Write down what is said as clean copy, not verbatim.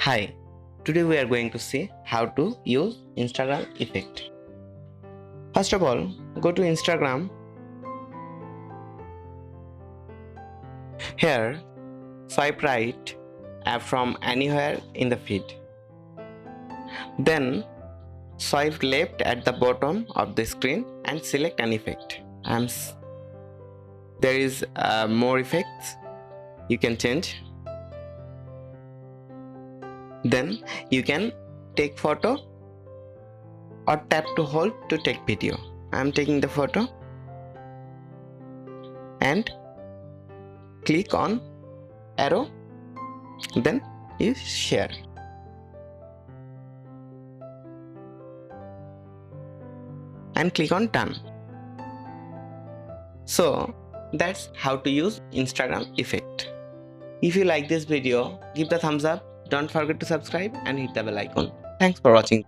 Hi, today we are going to see how to use Instagram effect. First of all, go to Instagram. Here, swipe right from anywhere in the feed. Then swipe left at the bottom of the screen and select an effect. There is more effects you can change. Then you can take photo or tap to hold to take video. I am taking the photo and click on arrow, then you share and click on done. So that's how to use Instagram effect. If you like this video, give the thumbs up, don't forget to subscribe and hit the bell icon. Thanks for watching.